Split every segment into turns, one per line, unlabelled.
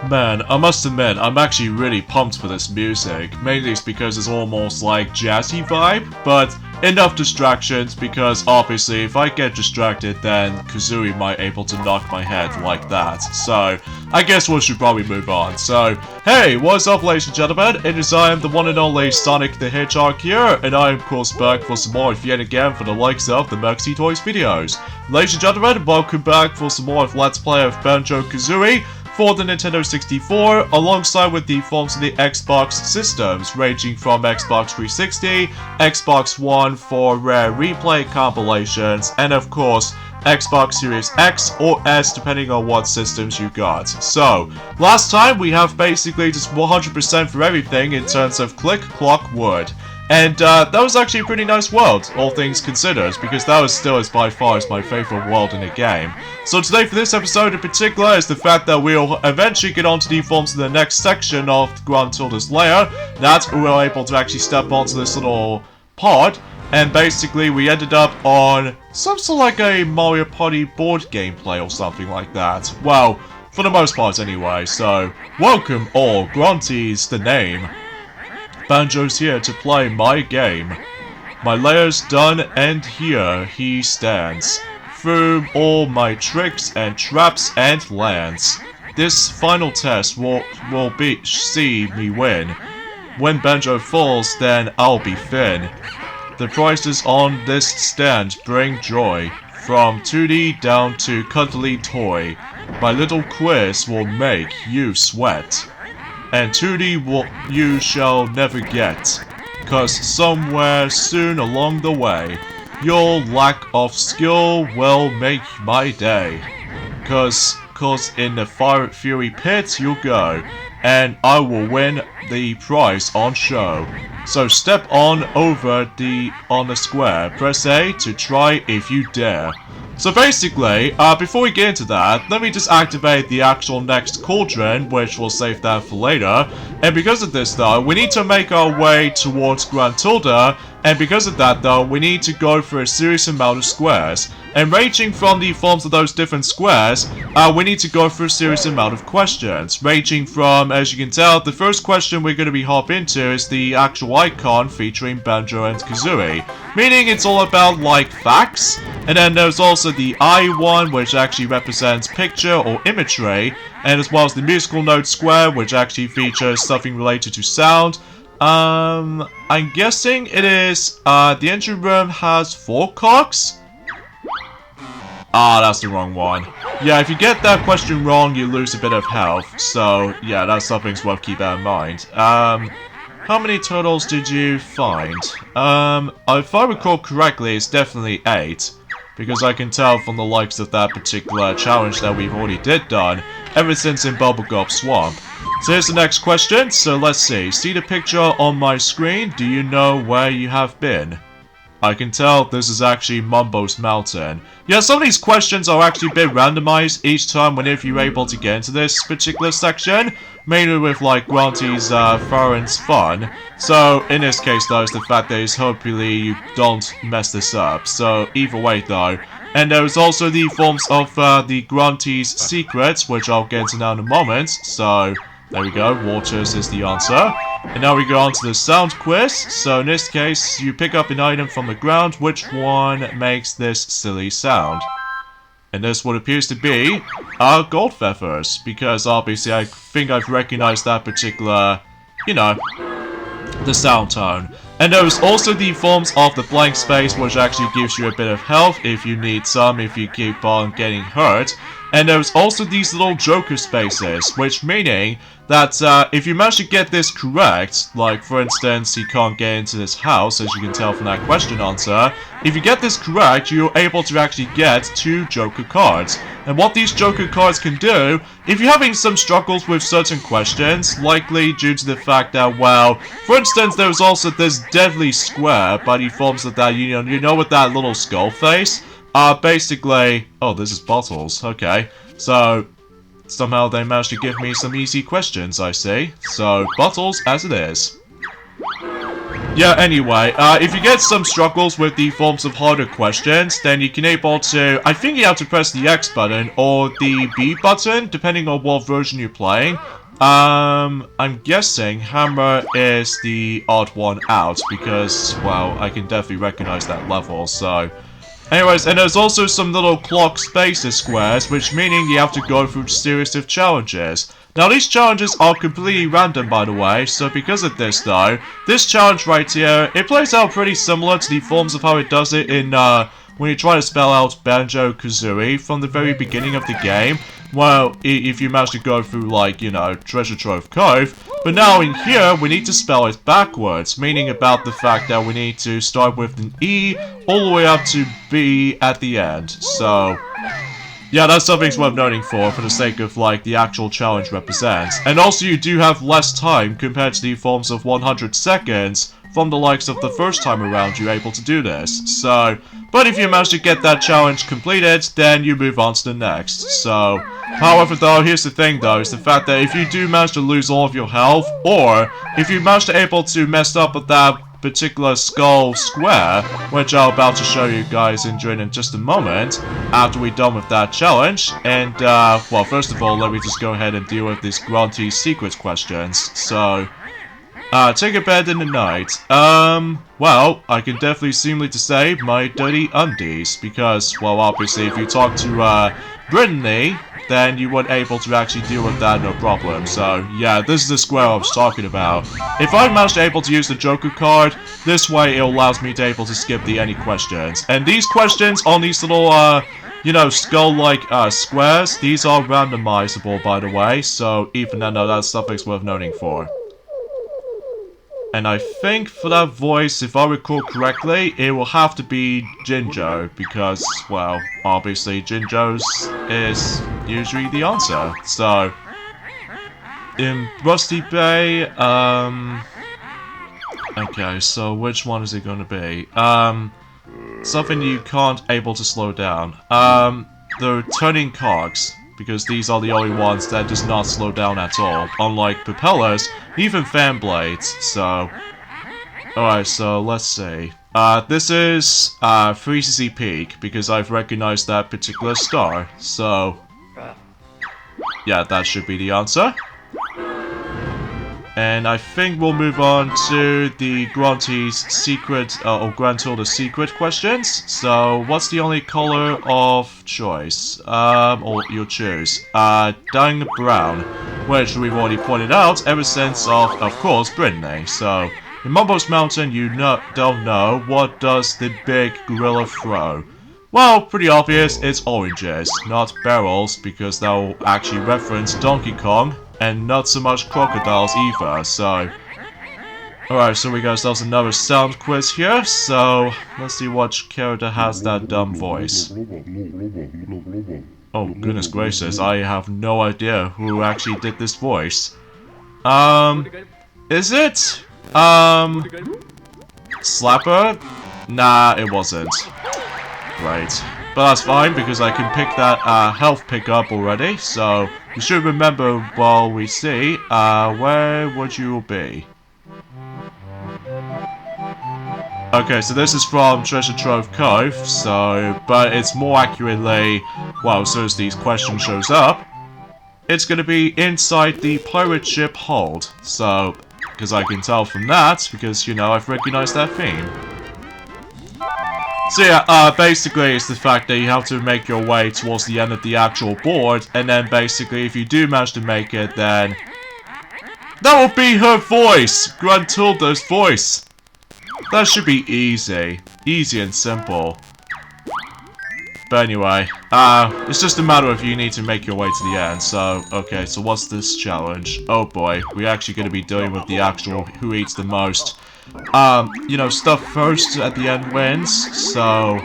Man, I must admit, I'm actually really pumped for this music. Mainly it's because it's almost like jazzy vibe, but enough distractions because obviously if I get distracted then Kazooie might able to knock my head like that. So, I guess we should probably move on. So, hey, what's up ladies and gentlemen? It is I am the one and only Sonic the Hedgehog here, and I am of course back for some more yet again for the likes of the Merxy Toys videos. Ladies and gentlemen, welcome back for some more of Let's Play of Banjo-Kazooie for the Nintendo 64, alongside with the forms of the Xbox systems, ranging from Xbox 360, Xbox One for rare replay compilations, and of course, Xbox Series X or S depending on what systems you got. So, last time we have basically just 100% for everything in terms of Click Clock Wood. And that was actually a pretty nice world, all things considered, because that was still by far my favorite world in the game. So today for this episode in particular is the fact that we'll eventually get onto the forms of the next section of Gruntilda's lair, that we were able to actually step onto this little pod, and basically we ended up on some sort of like a Mario Party board gameplay or something like that. Well, for the most part anyway, so welcome all, Grunty's the name. Banjo's here to play my game. My layer's done and here he stands. Through all my tricks and traps and lands. This final test will see me win. When Banjo falls, then I'll be thin. The prices on this stand bring joy. From 2D down to cuddly toy. My little quiz will make you sweat. And 2D you shall never get, cause somewhere soon along the way, your lack of skill will make my day. Cause in the fury pit you'll go, and I will win the prize on show. So step on over on the square, press A to try if you dare. So basically, before we get into that, let me just activate the actual next cauldron, which we'll save that for later. And because of this though, we need to make our way towards Gruntilda, and because of that though, we need to go for a serious amount of squares. And ranging from the forms of those different squares, we need to go for a serious amount of questions. Ranging from, as you can tell, the first question we're going to be hop into is the actual icon featuring Banjo and Kazooie. Meaning it's all about, like, facts. And then there's also the I one, which actually represents picture or imagery. And as well as the musical note square, which actually features something related to sound. I'm guessing it is, the engine room has 4 cocks? Ah, that's the wrong one. Yeah, if you get that question wrong, you lose a bit of health. So, yeah, that's something's worth keeping in mind. How many turtles did you find? If I recall correctly, it's definitely 8. Because I can tell from the likes of that particular challenge that we've already done, ever since in Bubblegum Swamp. So here's the next question, so let's see. See the picture on my screen? Do you know where you have been? I can tell this is actually MUMBO'S mountain. Yeah, some of these questions are actually a bit randomized each time whenever you're able to get into this particular section. Mainly with like Grunty's Farron's fun. So in this case though, it's the fact that hopefully you don't mess this up. So either way though. And there's also the forms of the Grunty's secrets, which I'll get into now in a moment. So there we go, waters is the answer. And now we go on to the sound quiz. So in this case, you pick up an item from the ground. Which one makes this silly sound? And this what appears to be gold feathers. Because obviously I think I've recognized that particular, you know, the sound tone. And there's also the forms of the blank space, which actually gives you a bit of health if you need some, if you keep on getting hurt. And there's also these little joker spaces, which meaning that if you manage to get this correct, like for instance, you can't get into this house, as you can tell from that question answer, if you get this correct, you're able to actually get 2 joker cards. And what these joker cards can do, if you're having some struggles with certain questions, likely due to the fact that, well, for instance, there's also this deadly square by the forms of that, you know, with that little skull face. Basically, oh, this is bottles, okay. So, somehow they managed to give me some easy questions, I see. So, bottles as it is. Yeah, anyway, if you get some struggles with the forms of harder questions, then you can able to, I think you have to press the X button or the B button, depending on what version you're playing. I'm guessing Hammer is the odd one out, because, well, I can definitely recognize that level, so... Anyways, and there's also some little clock spaces squares, which meaning you have to go through a series of challenges. Now these challenges are completely random, by the way, so because of this though, this challenge right here, it plays out pretty similar to the forms of how it does it in, when you try to spell out Banjo-Kazooie from the very beginning of the game. Well, if you manage to go through, like, you know, Treasure Trove Cove. But now in here, we need to spell it backwards, meaning about the fact that we need to start with an E all the way up to B at the end. So, yeah, that's something worth noting for the sake of, like, the actual challenge represents. And also, you do have less time compared to the forms of 100 seconds from the likes of the first time around you're able to do this. So, but if you manage to get that challenge completed, then you move on to the next. So, however though, here's the thing though, is the fact that if you do manage to lose all of your health, or if you manage to able to mess up with that particular skull square, which I'm about to show you guys in just a moment, after we're done with that challenge, and, well, first of all, let me just go ahead and deal with these Grunty secret questions. So, take a bed in the night. Well, I can definitely seem to say my dirty undies, because, well, obviously, if you talk to, Brittany, then you weren't able to actually deal with that no problem. So, yeah, this is the square I was talking about. If I managed to able to use the Joker card, this way it allows me to able to skip the any questions. And these questions on these little, you know, skull-like, squares, these are randomizable, by the way, so even then, that's something worth noting for. And I think for that voice, if I recall correctly, it will have to be JINJO, because, well, obviously JINJO's is usually the answer. So, in Rusty Bay, okay, so which one is it going to be? Something you can't able to slow down. The turning cogs, because these are the only ones that does not slow down at all, unlike propellers, even fan blades, so... Alright, so let's see. This is, 3cc Peak, because I've recognized that particular star, so... yeah, that should be the answer. And I think we'll move on to the Grunty's secret, or Gruntilda's secret questions. So, what's the only color of choice? Or you'll choose? Dung brown, which we've already pointed out ever since of course, Brittany. So, in MUMBO'S Mountain, you don't know, what does the big gorilla throw? Well, pretty obvious, it's oranges, not barrels, because that will actually reference Donkey Kong. And not so much crocodiles either, so... Alright, so we got ourselves another sound quiz here, so... let's see which character has that dumb voice. Oh, goodness gracious, I have no idea who actually did this voice. Is it? Slapper? Nah, it wasn't. Right. But that's fine, because I can pick that, health pickup already, so... you should remember while we see, where would you be? Okay, so this is from Treasure Trove Cove, so... but it's more accurately... well, as soon as these questions shows up... it's gonna be inside the pirate ship hold, so... because I can tell from that, because, you know, I've recognized that theme. So yeah, basically it's the fact that you have to make your way towards the end of the actual board, and then basically if you do manage to make it, then... that will be her voice! Gruntilda's voice! That should be easy. Easy and simple. But anyway, it's just a matter of you need to make your way to the end, so... okay, so what's this challenge? Oh boy, we're actually going to be dealing with the actual who eats the most. You know, stuff first at the end wins, so...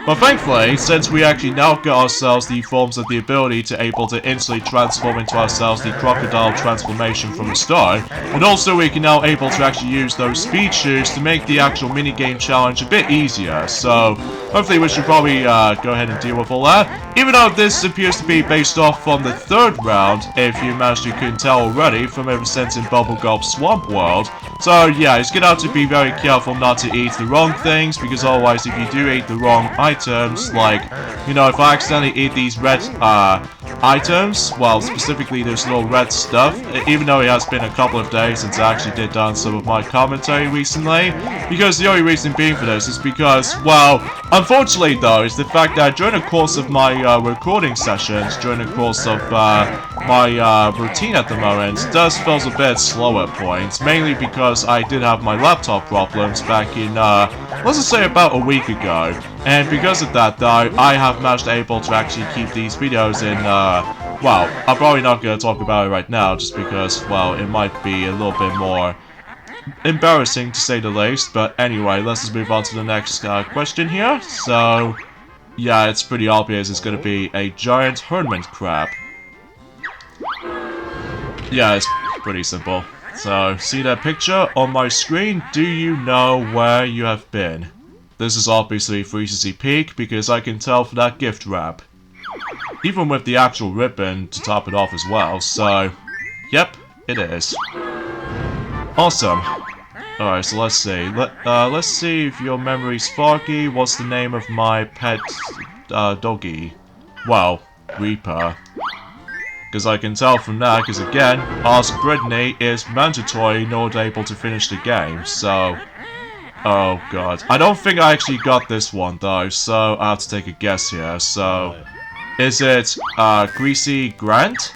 but thankfully, since we actually now get ourselves the forms of the ability to able to instantly transform into ourselves the crocodile transformation from the start, and also we can now able to actually use those speed shoes to make the actual minigame challenge a bit easier, so... hopefully we should probably go ahead and deal with all that. Even though this appears to be based off from the 3rd round, if you managed to couldn't tell already, from ever since in Bubble Gulp Swamp World. So yeah, it's gonna have to be very careful not to eat the wrong things, because otherwise if you do eat the wrong items, like, you know, if I accidentally eat these red items, well, specifically this little red stuff, even though it has been a couple of days since I actually did done some of my commentary recently, because the only reason being for this is because, well, unfortunately though, is the fact that during the course of my recording sessions, during the course of my routine at the moment, does feels a bit slow at points, mainly because I did have my laptop problems back in, let's just say about a week ago, and because of that though, I have managed able to actually keep these videos in, well, I'm probably not going to talk about it right now, just because, well, it might be a little bit more embarrassing to say the least, but anyway, let's just move on to the next question here. So, yeah, it's pretty obvious it's going to be a giant hermit crab. Yeah, it's pretty simple. So, see that picture on my screen? Do you know where you have been? This is obviously Freeze's Peak, because I can tell for that gift wrap. Even with the actual ribbon to top it off as well, so, yep, it is. Awesome. Alright, so let's see. Let's see if your memory's foggy. What's the name of my pet doggy? Well, Reaper. Because I can tell from that, because again, Ask Brittany is mandatory in order able to finish the game, so... Oh god. I don't think I actually got this one though, so I have to take a guess here, so... Is it, Greasy Grant?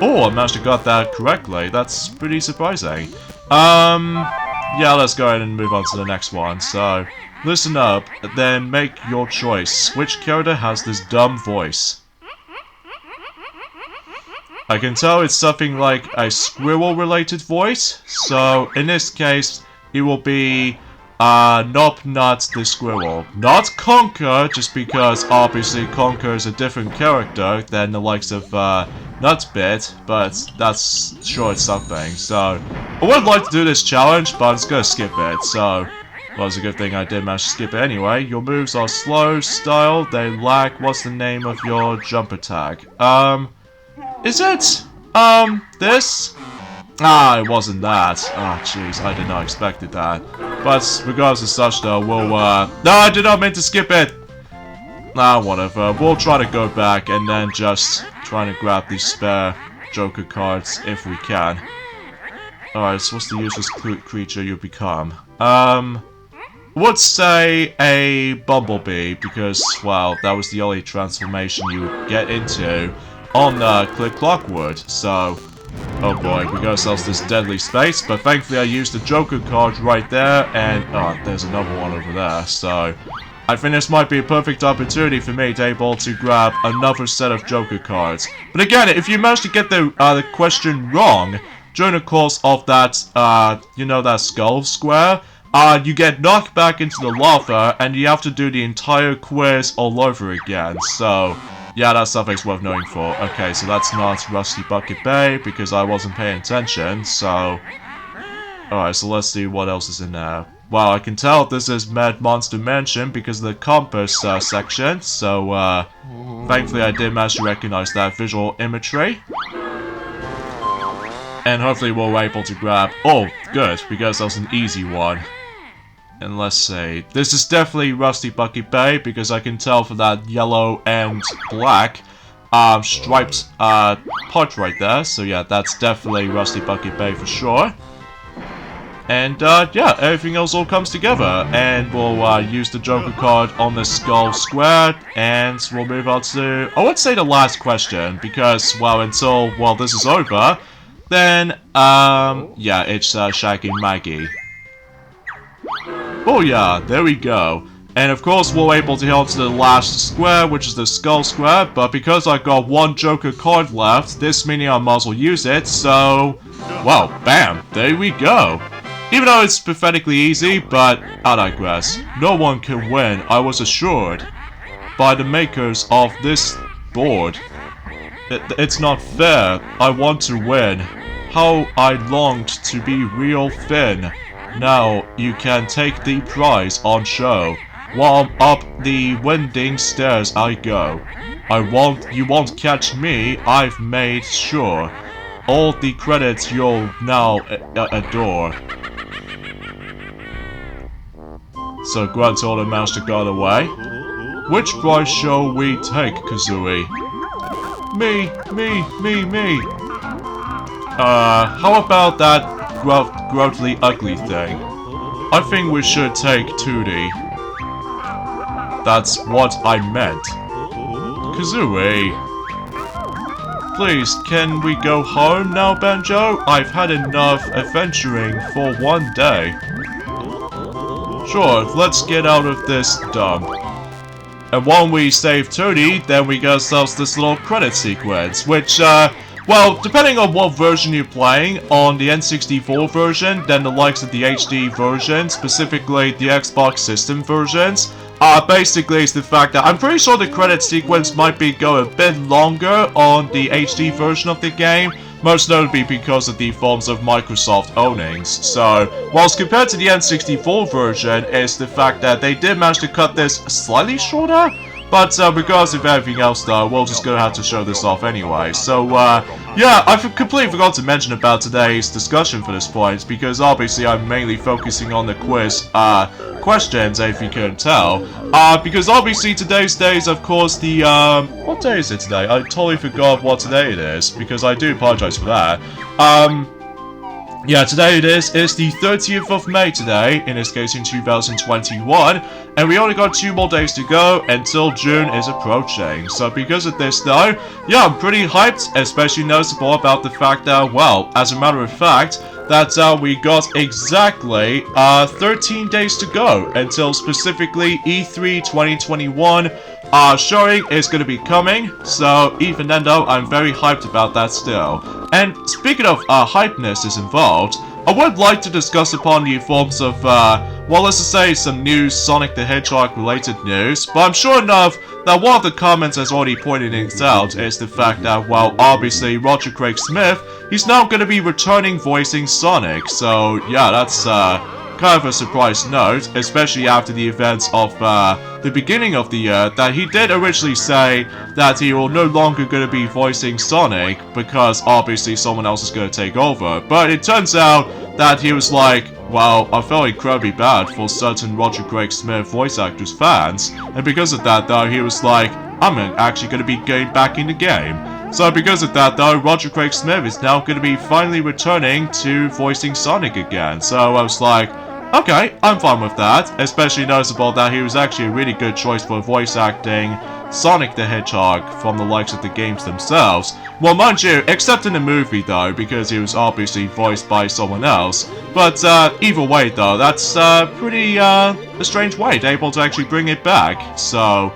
Oh, I managed to got that correctly. That's pretty surprising. Yeah, let's go ahead and move on to the next one. So, listen up, then make your choice. Which character has this dumb voice? I can tell it's something like a squirrel-related voice. So, in this case, it will be NABNUT the squirrel. Not Conker, just because obviously Conker is a different character than the likes of Nutbit, but that's sure it's something. So, I would like to do this challenge, but I'm just gonna skip it. So, well, it's a good thing I did manage to skip it anyway. Your moves are slow, style, they lack. What's the name of your jump attack? Is it, this? Ah, it wasn't that. Ah, jeez, I did not expect that. But, regardless of such though, we'll, no, I did not mean to skip it! Ah, whatever. We'll try to go back and then just try to grab these spare Joker cards if we can. Alright, so what's the useless creature you become? Would say a bumblebee, because, well, that was the only transformation you would get into on Click Clockwood, so... Oh boy, we got ourselves this deadly space, but thankfully I used the Joker card right there, and oh, there's another one over there, so I think this might be a perfect opportunity for me to be able to grab another set of Joker cards. But again, if you manage to get the question wrong during the course of that, you know, that skull square, you get knocked back into the lava, and you have to do the entire quiz all over again, so... Yeah, that's something worth knowing for. Okay, so that's not Rusty Bucket Bay, because I wasn't paying attention, so... Alright, so let's see what else is in there. Well, I can tell this is Mad Monster Mansion because of the compass section, so thankfully I did manage to recognize that visual imagery. And hopefully we're able to grab... Oh, good, because that was an easy one. And let's see, this is definitely Rusty Bucket Bay, because I can tell for that yellow and black striped part right there. So yeah, that's definitely Rusty Bucket Bay for sure. And yeah, everything else all comes together. And we'll use the Joker card on the skull square, and we'll move on to, I would say, the last question, because, well, until, well, this is over, then, yeah, it's Shaggy Maggie. Oh yeah, there we go. And of course we're able to head to the last square, which is the skull square, but because I got one Joker card left, this meaning I might as well use it, so... Well, bam, there we go. Even though it's pathetically easy, but I digress. No one can win, I was assured by the makers of this board. It's not fair, I want to win. How I longed to be real Finn. Now, you can take the prize on show. While I'm up the winding stairs I go. You won't catch me, I've made sure. All the credits you'll now adore. So Grunty told the mouse to go away. Which prize shall we take, Kazooie? Me. How about that grossly ugly thing? I think we should take 2D. That's what I meant. Kazooie. Please, can we go home now, Banjo? I've had enough adventuring for one day. Sure, let's get out of this dump. And when we save 2D, then we get ourselves this little credit sequence, which, well, depending on what version you're playing, on the N64 version, then the likes of the HD version, specifically the Xbox system versions, basically it's the fact that I'm pretty sure the credit sequence might be go a bit longer on the HD version of the game, most notably because of the forms of Microsoft ownings. So, whilst compared to the N64 version, it's the fact that they did manage to cut this slightly shorter. But regardless of everything else though, we're just gonna have to show this off anyway. So yeah, I completely forgot to mention about today's discussion for this point, because obviously I'm mainly focusing on the quiz questions, if you couldn't tell. Because obviously today's day is of course the what day is it today? I totally forgot what today it is, because I do apologize for that. Yeah, today it is. It's the 30th of May today, in this case in 2021, and we only got 2 more days to go until June is approaching. So because of this though, yeah, I'm pretty hyped, especially noticeable about the fact that, well, as a matter of fact, that we got exactly 13 days to go until specifically E3 2021 showing is going to be coming. So even then though, I'm very hyped about that still. And speaking of hypeness is involved, I would like to discuss upon the forms of, well, let's just say some new Sonic the Hedgehog related news, but I'm sure enough that one of the comments has already pointed things out is the fact that, well, obviously Roger Craig Smith, he's now going to be returning voicing Sonic, so yeah, that's kind of a surprise note, especially after the events of the beginning of the year, that he did originally say that he will no longer going to be voicing Sonic because obviously someone else is going to take over. But it turns out that he was like, well, I felt incredibly bad for certain Roger Craig Smith voice actors fans, and because of that though, he was like, I'm actually going to be getting back in the game. So because of that though, Roger Craig Smith is now going to be finally returning to voicing Sonic again. So I was like, okay, I'm fine with that, especially noticeable that he was actually a really good choice for voice acting Sonic the Hedgehog from the likes of the games themselves. Well, mind you, except in the movie though, because he was obviously voiced by someone else. But either way though, that's pretty a strange way to able to actually bring it back, so...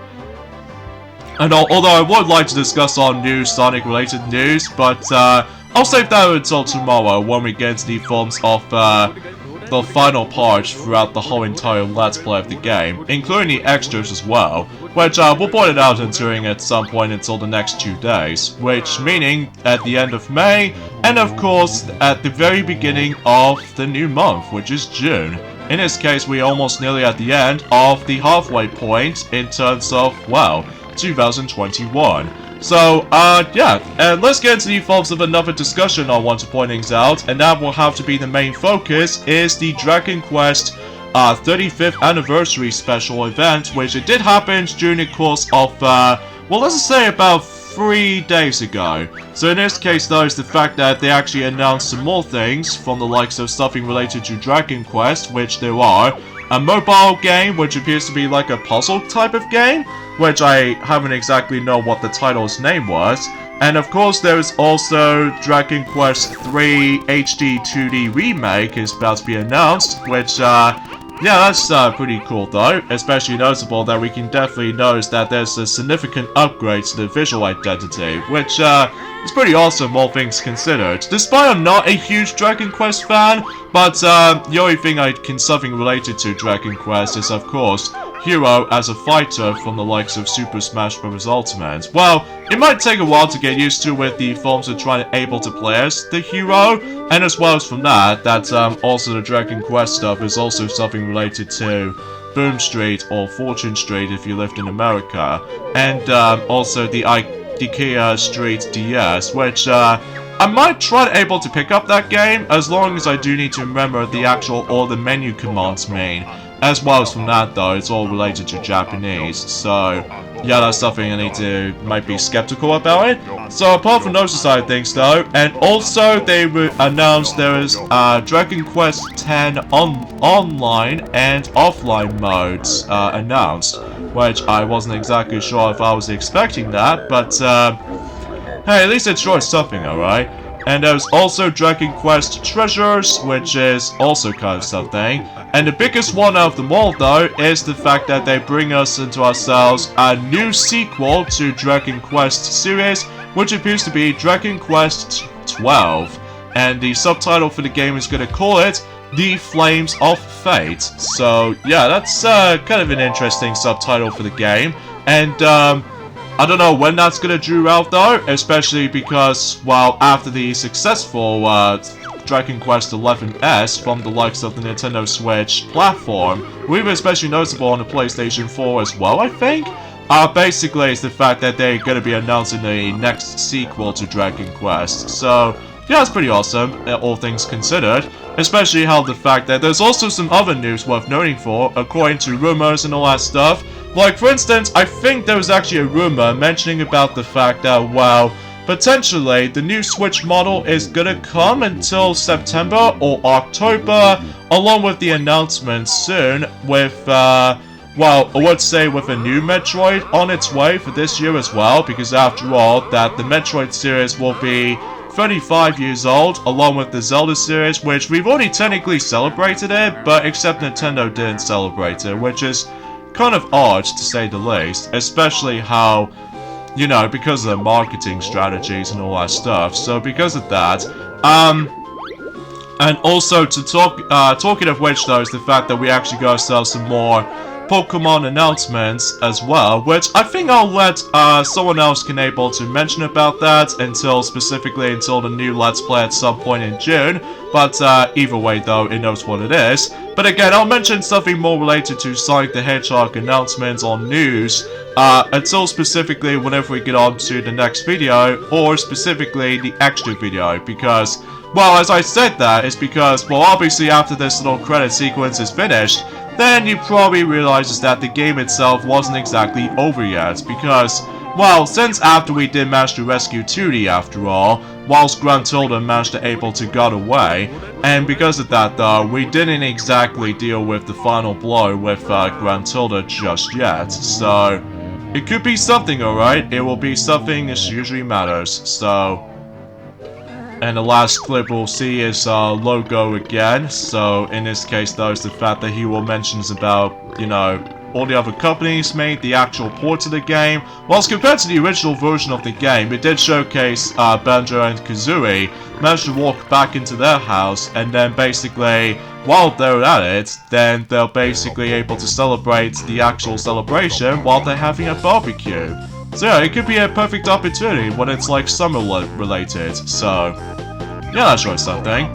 And although I would like to discuss on new Sonic related news, but I'll save that until tomorrow when we get into the forms of the final part throughout the whole entire Let's Play of the game, including the extras as well, which we'll point it out during at some point until the next 2 days, which meaning at the end of May, and of course at the very beginning of the new month, which is June. In this case, we're almost nearly at the end of the halfway point in terms of, well, 2021. So, yeah, and let's get into the forms of another discussion I want to point things out, and that will have to be the main focus, is the Dragon Quest 35th anniversary special event, which it did happen during the course of, well, let's just say about 3 days ago. So in this case though, is the fact that they actually announced some more things from the likes of something related to Dragon Quest, which there are a mobile game, which appears to be like a puzzle type of game, which I haven't exactly know what the title's name was. And of course there is also Dragon Quest 3 HD 2D Remake is about to be announced, which yeah, that's pretty cool though, especially noticeable that we can definitely notice that there's a significant upgrade to the visual identity, which is pretty awesome all things considered. Despite I'm not a huge Dragon Quest fan, but the only thing I can something related to Dragon Quest is of course Hero as a fighter from the likes of Super Smash Bros. Ultimate. Well, it might take a while to get used to with the forms of trying to able to play as the hero, and as well as from that, also the Dragon Quest stuff is also something related to Boom Street or Fortune Street if you lived in America, and also the IKEA Street DS, which I might try to able to pick up that game, as long as I do need to remember the actual all the menu commands mean. As well as from that though, it's all related to Japanese, so yeah, that's something I need to might be skeptical about it. So apart from those side of things though, and also they announced there is Dragon Quest X online and offline modes announced, which I wasn't exactly sure if I was expecting that, but hey, at least it showed something, alright? And there's also Dragon Quest Treasures, which is also kind of something. And the biggest one out of them all, though, is the fact that they bring us into ourselves a new sequel to Dragon Quest series, which appears to be Dragon Quest 12. And the subtitle for the game is going to call it The Flames of Fate. So, yeah, that's kind of an interesting subtitle for the game. And, I don't know when that's gonna drew out though, especially because, well, after the successful Dragon Quest XI's from the likes of the Nintendo Switch platform, we were especially noticeable on the PlayStation 4 as well, I think. Basically, it's the fact that they're gonna be announcing the next sequel to Dragon Quest. So, yeah, it's pretty awesome, all things considered. Especially how the fact that there's also some other news worth noting for, according to rumors and all that stuff. Like, for instance, I think there was actually a rumor mentioning about the fact that, well, potentially the new Switch model is gonna come until September or October, along with the announcement soon with, well, I would say with a new Metroid on its way for this year as well, because after all, that the Metroid series will be 35 years old, along with the Zelda series, which we've already technically celebrated it, but except Nintendo didn't celebrate it, which is kind of odd to say the least, especially how, you know, because of the marketing strategies and all that stuff. So because of that, and also to talking of which though, is the fact that we actually got ourselves some more Pokemon announcements as well, which I think I'll let someone else can able to mention about that until the new Let's Play at some point in June. But either way though, it knows what it is. But again, I'll mention something more related to Sonic the Hedgehog announcements on news until specifically whenever we get on to the next video, or specifically the extra video, because, well, as I said that, it's because, well, obviously after this little credit sequence is finished, then you probably realize that the game itself wasn't exactly over yet, because, well, since after we did manage to rescue Tooty after all, whilst Gruntilda managed to able to get away, and because of that though, we didn't exactly deal with the final blow with Gruntilda just yet, so it could be something, alright? It will be something that usually matters, so. And the last clip we'll see is logo again, so in this case though, it's the fact that he will mentions about, you know, all the other companies made the actual port of the game. Whilst compared to the original version of the game, it did showcase Banjo and Kazooie managed to walk back into their house, and then basically, while they're at it, then they're basically able to celebrate the actual celebration while they're having a barbecue. So yeah, it could be a perfect opportunity when it's like summer related, so yeah, that's right something.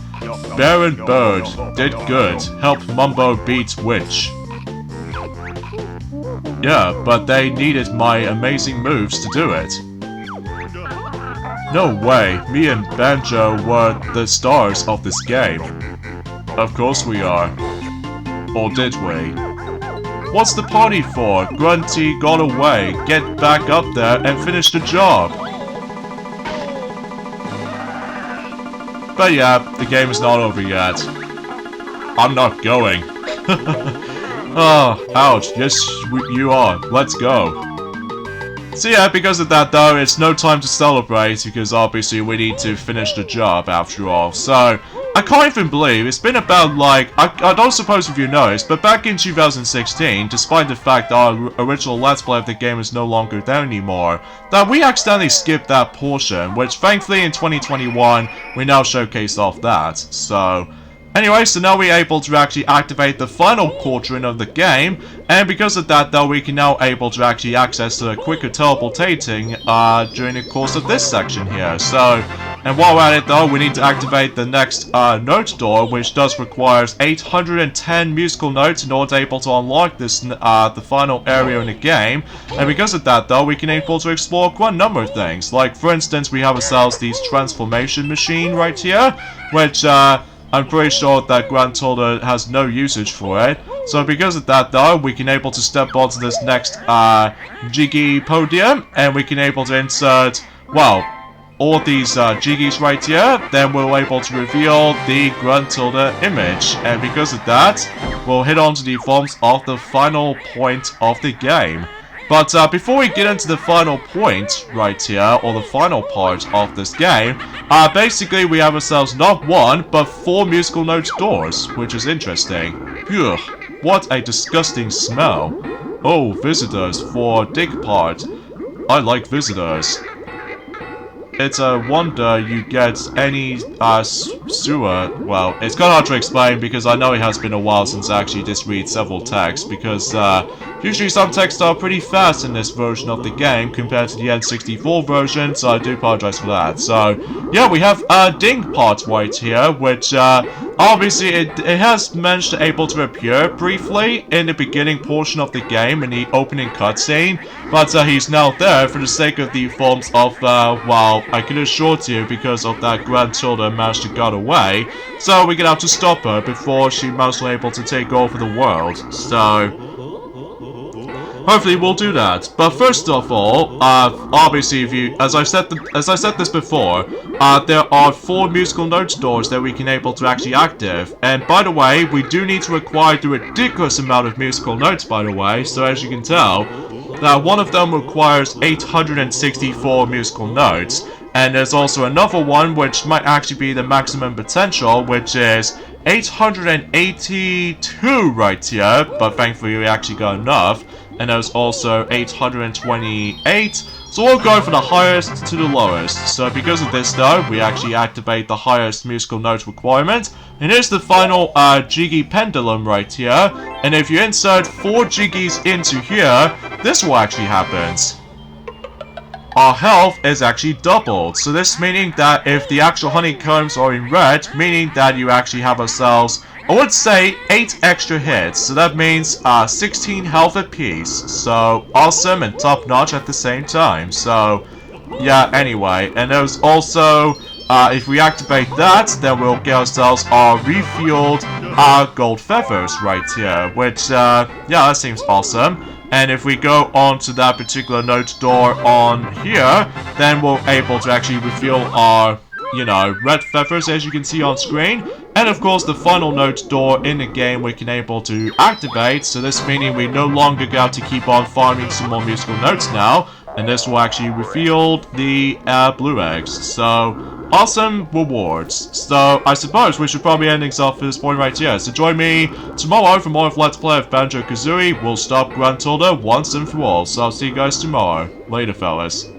Bear and Bird did good, helped Mumbo beat Witch. Yeah, but they needed my amazing moves to do it. No way, me and Banjo were the stars of this game. Of course we are. Or did we? What's the party for? Grunty got away. Get back up there and finish the job. But yeah, the game is not over yet. I'm not going. Oh, ouch. Yes, you are. Let's go. So yeah, because of that though, it's no time to celebrate, because obviously we need to finish the job after all. So, I can't even believe it's been about like, I don't suppose if you noticed, but back in 2016, despite the fact that our original Let's Play of the game is no longer there anymore, that we accidentally skipped that portion, which thankfully in 2021, we now showcased off that, so. Anyway, so now we're able to actually activate the final quadrant of the game, and because of that though, we can now able to actually access the quicker teleportating during the course of this section here. So, And while we're at it though, we need to activate the next note door, which does require 810 musical notes in order to able to unlock this the final area in the game. And because of that though, we can able to explore quite a number of things. Like for instance, we have ourselves this transformation machine right here, which I'm pretty sure that Grunty has no usage for it. So because of that though, we can able to step onto this next Jiggy podium, and we can able to insert, well, all these Jiggies right here. Then we're able to reveal the Grunty image, and because of that, we'll hit on to the forms of the final point of the game. But before we get into the final point right here, or the final part of this game, basically we have ourselves not one, but 4 musical note doors, which is interesting. Ugh, what a disgusting smell. Oh, visitors for dig part. I like visitors. It's a wonder you get any sewer. Well, it's kind of hard to explain because I know it has been a while since I actually did read several texts, because usually some texts are pretty fast in this version of the game compared to the N64 version, so I do apologize for that. So, yeah, we have a ding part right here, which obviously it has managed to able to appear briefly in the beginning portion of the game in the opening cutscene, but he's now there for the sake of the forms of, well, I can assure you, because of that grandchildren managed to get away, so we're gonna have to stop her before she managed to able to take over the world. So hopefully we'll do that. But first of all, obviously, if you, as I said this before, there are 4 musical note doors that we can able to actually active. And by the way, we do need to acquire the ridiculous amount of musical notes, by the way. So as you can tell, that one of them requires 864 musical notes. And there's also another one which might actually be the maximum potential, which is 882 right here. But thankfully we actually got enough. And there's also 828, so we'll go from the highest to the lowest. So because of this though, we actually activate the highest musical note requirement, and here's the final Jiggy pendulum right here. And if you insert 4 Jiggies into here, this will actually happen. Our health is actually doubled, so this meaning that if the actual honeycombs are in red, meaning that you actually have ourselves, I would say 8 extra hits, so that means 16 health apiece. So awesome and top notch at the same time. So yeah, anyway, and there's also if we activate that, then we'll get ourselves our refueled gold feathers right here, which yeah, that seems awesome. And if we go on to that particular note door on here, then we're able to actually refuel our, you know, red feathers, as you can see on screen. And of course the final note door in the game we can able to activate, so this meaning we no longer got to keep on farming some more musical notes now, and this will actually refuel the blue eggs. So awesome rewards. So I suppose we should probably end things off at this point right here. So join me tomorrow for more of Let's Play of Banjo-Kazooie. We'll stop Grunty once and for all. So I'll see you guys tomorrow. Later, fellas.